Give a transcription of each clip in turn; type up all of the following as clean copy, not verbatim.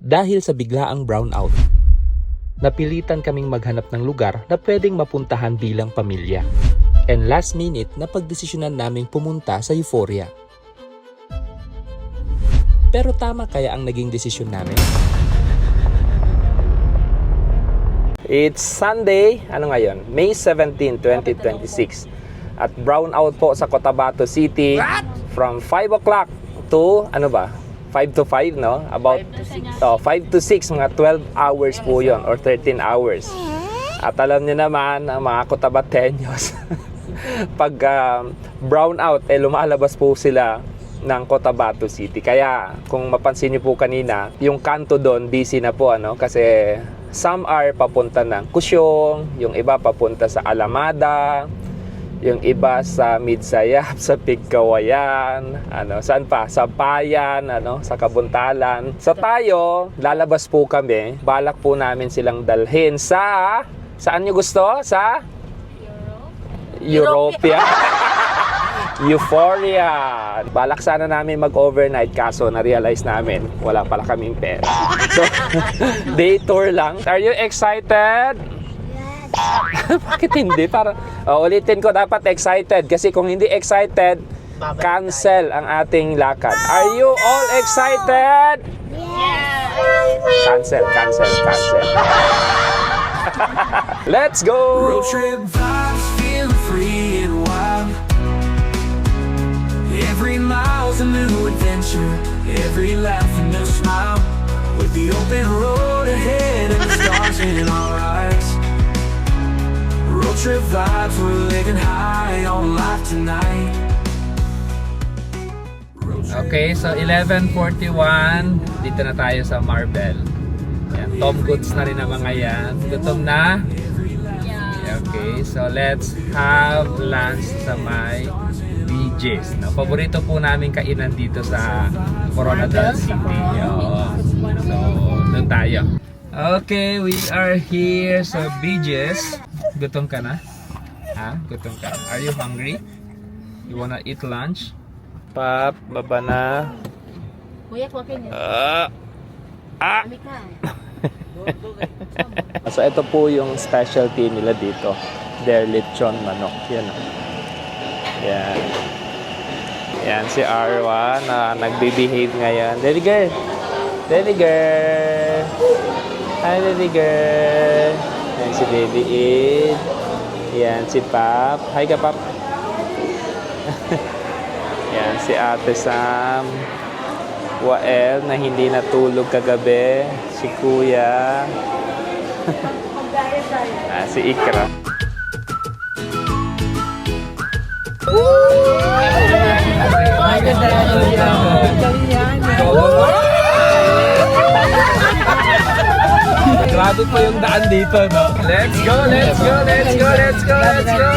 dahil sa biglaang brownout. Napilitan kaming maghanap ng lugar na pwedeng mapuntahan bilang pamilya. And last minute, napagdesisyonan naming pumunta sa Euphoria. Pero tama kaya ang naging desisyon namin? It's Sunday, ngayon? May 17, 2026. At brownout po sa Cotabato City from 5 o'clock to, 5 to 5, no? About 5 to 6, mga 12 hours po yon or 13 hours. At alam niyo naman, ang mga Cotabateños, pag brownout, lumalabas po sila ng Cotabato City. Kaya, kung mapansin niyo po kanina, yung kanto doon, busy na po, kasi some are papunta ng Kusyong, yung iba papunta sa Alamada, yung iba sa Midsayap, sa Pigkawayan, saan pa? Sa Payan, sa Kabuntalan. So tayo, lalabas po kami. Balak po namin silang dalhin sa... Saan nyo gusto? Sa? Europia. Euphoria. Balak sana namin mag-overnight kaso na-realize namin wala pala kaming pera. So, day tour lang. Are you excited? Bakit hindi? Ulitin ko, dapat excited. Kasi kung hindi excited, cancel ang ating lakad. Are you all excited? Yeah! Cancel. Let's go! Road trip vibes, feeling free and wild. Every mile's a new adventure, every laugh a new smile. With the open road ahead and the stars in our eyes. Road trip vibes, we're living high on life tonight. Okay, so 11:41, dito na tayo sa Marbel. Yan, Tom Goods na rin ang mga yan. Gutom na? Yeah. Okay, so let's have lunch sa may BJ's. No? Paborito po namin kainan dito sa Coronadal City. So, doon tayo. Okay, we are here sa BJ's. Gutom ka na? Gutom ka. Are you hungry? You wanna eat lunch? Pap, baba na. Kuya, kuha kayo. Kami ka. So ito po yung specialty nila dito. Their lechon manok. Yan. Yan. Yan si Arwa na nagbe-behave ngayon. Daddy girl. Daddy girl. Hi Daddy girl. Yan si Baby Ed. Yan si Pap. Hi ka Pap. Yan si Ate Sam. Wael na hindi natulog kagabi. Si Kuya. Si Ikra. Grabe po yung daan dito, no? Let's go, let's go, let's go, let's go, let's go!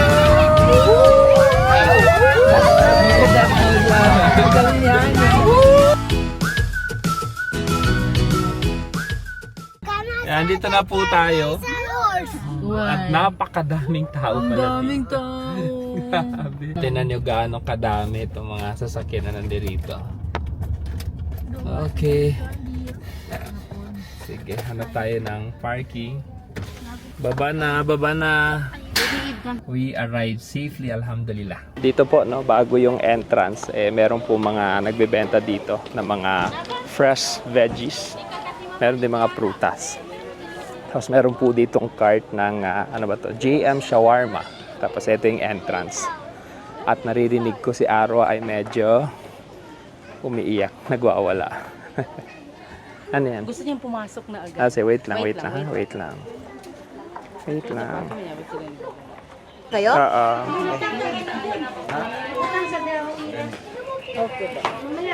Yan, dito na po tayo. At napakadaming tao pala. Ang daming tao. Grabe. Tingnan nyo gaano kadami itong mga sasakyan na nandito. Okay. Sige, hanap tayo ng parking. Baba na, baba na. We arrived safely, alhamdulillah. Dito po, no, bago yung entrance, meron po mga nagbebenta dito ng mga fresh veggies. Meron din mga prutas. Tapos meron po ditong cart ng, JM Shawarma. Tapos ito yung entrance. At naririnig ko si Arwa ay medyo umiiyak, nagwawala. Ano yan? Gusto niyang pumasok na agad. Wait lang. Kayo? Oo.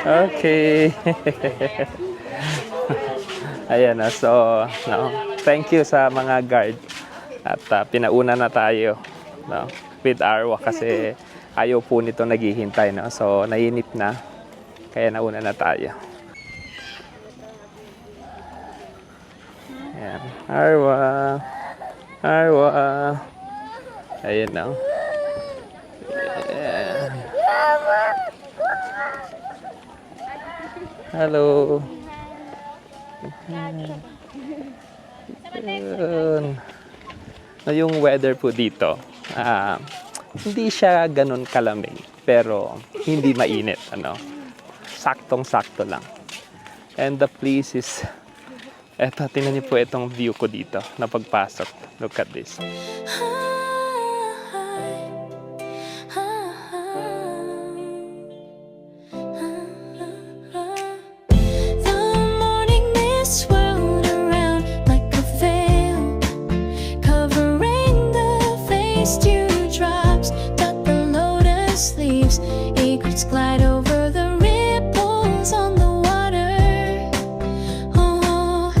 Okay. Ayan na, so, no, thank you sa mga guard. At pinauna na tayo, no, with Arwa kasi ayaw po nito naghihintay, no? So, nainip na, kaya nauna na tayo. Ayan, Arwa. Ayan, no. Ayan. Hello. Yun. No, yung weather po dito, hindi siya ganun kalamig, pero hindi mainit, ano. Saktong-sakto lang. And the place is, eto, tingnan niyo po itong view ko dito na pagpasok. Look at this. Dewdrops dot the lotus leaves. Egrets glide over the ripples on the water. Oh,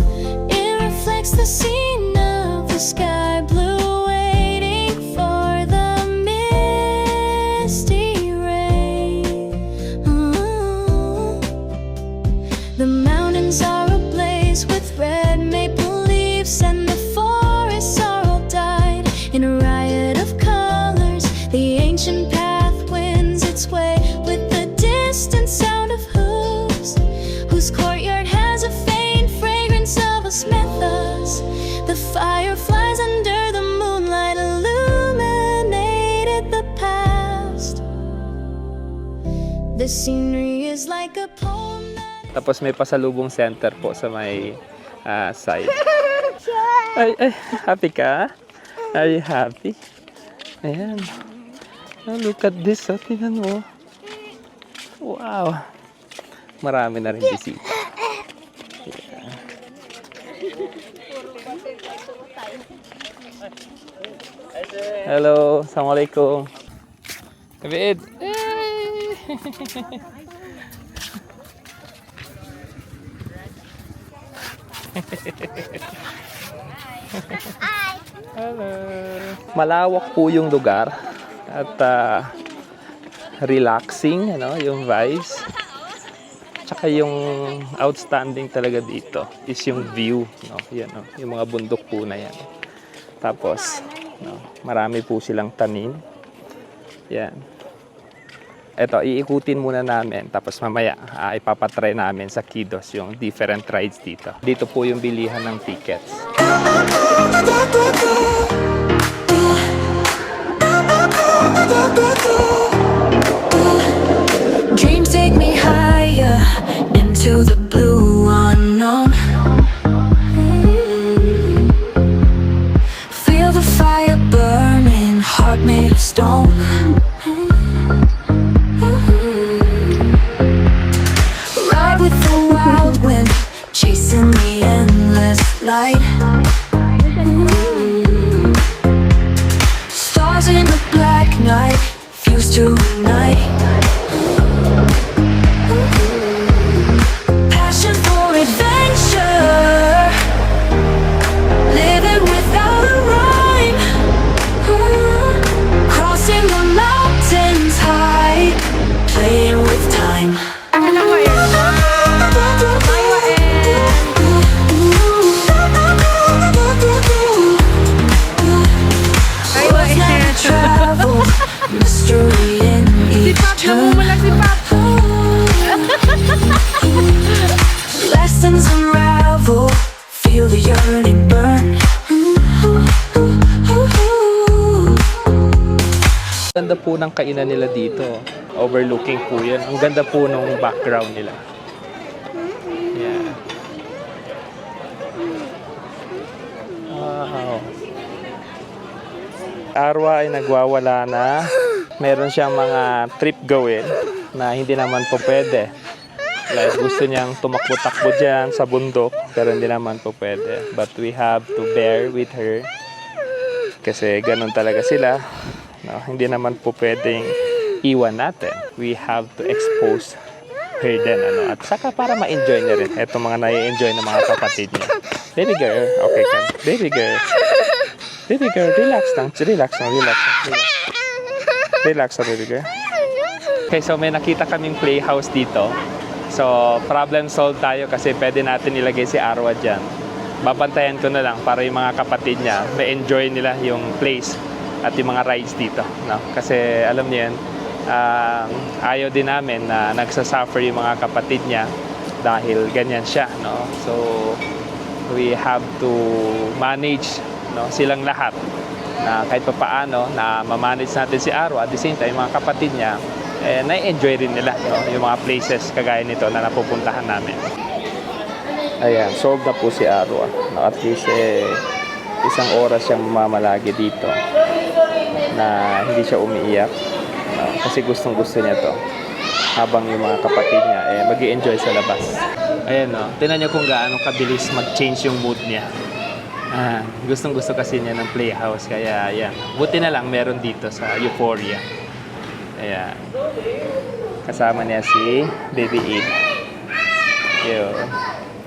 it reflects the scene of the sky blue, waiting for the misty rain. Oh, the mountains are ablaze with red maple leaves, and the forests are all dyed in a riot of colors. The ancient path wins its way with the distant sound of hooves, whose courtyard has a faint fragrance of asmethos. The fireflies under the moonlight illuminated the past. The scenery is like a poem that... Tapos may pasalubong center po sa may side. Ay, happy ka? Are you happy? Ayan. Oh, look at this. Oh, tingnan mo. Wow. Marami na rin bisita. Yeah. Hello. Assalamualaikum. David. Hello. Malawak po yung lugar at relaxing, ano, yung vibes. Tsaka yung outstanding talaga dito is yung view, no? Yan, no? Yung mga bundok po na yan. Tapos, no, marami po silang tanim. Yan. Eto, iikutin muna namin. Tapos mamaya, ipapatry namin sa Kidos yung different rides dito. Dito po yung bilihan ng tickets. Dreams take me higher into the blue unknown. Feel the fire burning, heart made of stone. Ride with the wild wind, chasing the endless light. Stars in the black night fuse to ignite. Passion for adventure, living without a rhyme. Crossing the mountains high, playing with time. Travel, mystery in each turn. Lessons unravel, feel the yearning burn. Ganda po ng kainan nila dito. Overlooking po yan. Ang ganda po ng background nila. Yeah. Wow. Arwa ay nagwawala na. Meron siyang mga trip gawin na hindi naman po pwede. Like gusto niyang tumakbo-takbo dyan sa bundok, pero hindi naman po pwede. But we have to bear with her. Kasi ganun talaga sila. No, hindi naman po pwedeng iwan natin. We have to expose her din. Ano? At saka para ma-enjoy niya rin. Ito mga nai-enjoy ng mga kapatid niya. Baby girl, okay ka. Baby girl. Baby girl, relax lang. Relax lang, relax lang. Relax lang, baby girl. Okay, so may nakita kaming playhouse dito. So, problem solved tayo kasi pwede natin ilagay si Arwa dyan. Babantayan ko na lang para yung mga kapatid niya, ma-enjoy nila yung place at yung mga rides dito. No? Kasi alam niyo yan, ayaw din namin na nagsasuffer yung mga kapatid niya dahil ganyan siya. No? So, we have to manage, no, silang lahat. Na kahit pa paano na ma-manage natin si Aro, at the same time mga kapatid niya na-enjoy rin nila, no, yung mga places kagaya nito na napupuntahan namin. Ayan, solved na po si Aro. No, at least isang oras siyang mamamalagi dito na hindi siya umiiyak, no, kasi gustong gusto niya to, habang yung mga kapatid niya mag-i-enjoy sa labas. Ayan, no, tingnan niyo kung gaano kabilis mag-change yung mood niya. Gustong gusto kasi niya ng playhouse, kaya yan, buti na lang meron dito sa Euphoria. Ayan, kasama niya si Baby Eve. Yun.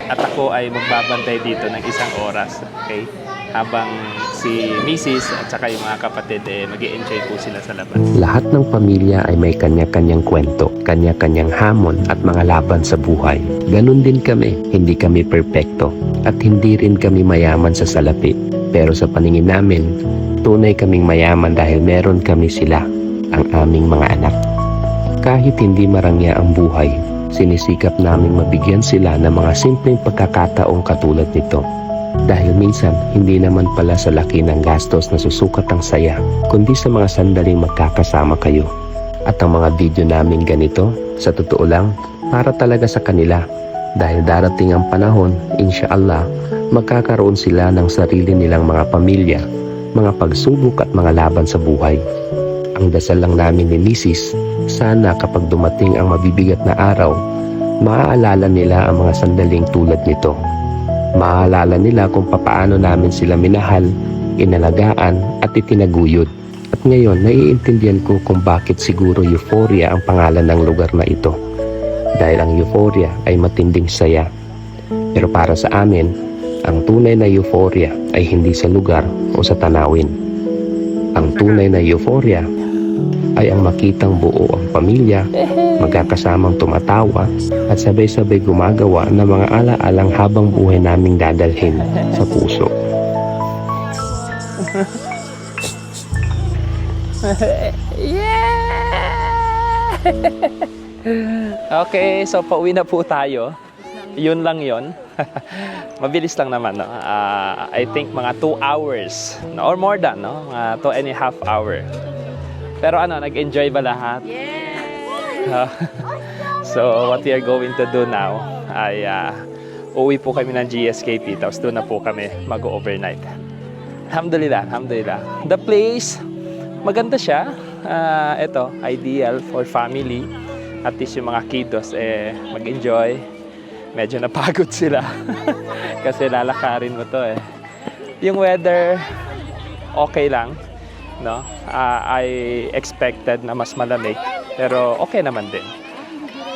At ako ay magbabantay dito ng isang oras, okay, habang si Mrs. at saka yung mga kapatid mag-i-enjoy po sila sa labas. Lahat ng pamilya ay may kanya-kanyang kwento, kanya-kanyang hamon at mga laban sa buhay. Ganun din kami, hindi kami perpekto at hindi rin kami mayaman sa salapi. Pero sa paningin namin, tunay kaming mayaman dahil meron kami sila, ang aming mga anak. Kahit hindi marangya ang buhay, sinisikap naming mabigyan sila ng mga simpleng pagkakataong katulad nito. Dahil minsan, hindi naman pala sa laki ng gastos na susukat ang saya, kundi sa mga sandaling magkakasama kayo. At ang mga video namin ganito, sa totoo lang, para talaga sa kanila. Dahil darating ang panahon, insyaallah, magkakaroon sila ng sarili nilang mga pamilya, mga pagsubok at mga laban sa buhay. Ang dasal lang namin ni Mrs., sana kapag dumating ang mabibigat na araw, maaalala nila ang mga sandaling tulad nito. Maaalala nila kung papaano namin sila minahal, inalagaan at itinaguyod. At ngayon, naiintindihan ko kung bakit siguro Euphoria ang pangalan ng lugar na ito. Dahil ang Euphoria ay matinding saya. Pero para sa amin, ang tunay na Euphoria ay hindi sa lugar o sa tanawin. Ang tunay na Euphoria ay ang makitang buo ang pamilya, magkakasamang tumatawa at sabay-sabay gumagawa ng mga ala-alang habang buhay naming dadalhin sa puso. Okay, so pauwi na po tayo. Yun lang yun. Mabilis lang naman, no? I think mga 2 hours, no? Or more than, no? 2.5 hours. Pero ano, nag-enjoy ba lahat? Yes! So, what we are going to do now ay uwi po kami ng GSKP, tapos doon na po kami mag-overnight. Alhamdulillah, alhamdulillah. The place, maganda siya. Ito, ideal for family. At least yung mga kiddos, mag-enjoy. Medyo napagod sila. Kasi lalakarin mo to Yung weather, okay lang. No? I expected na mas malamig, pero okay naman din.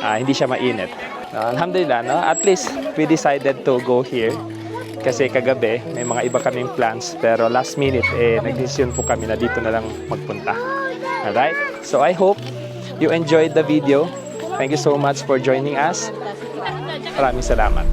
Hindi siya mainit. Alhamdulillah, no? At least we decided to go here kasi kagabi may mga iba kaming plans, pero last minute nagdesisyon po kami na dito na lang magpunta. Alright? So I hope you enjoyed the video. Thank you so much for joining us. Maraming salamat.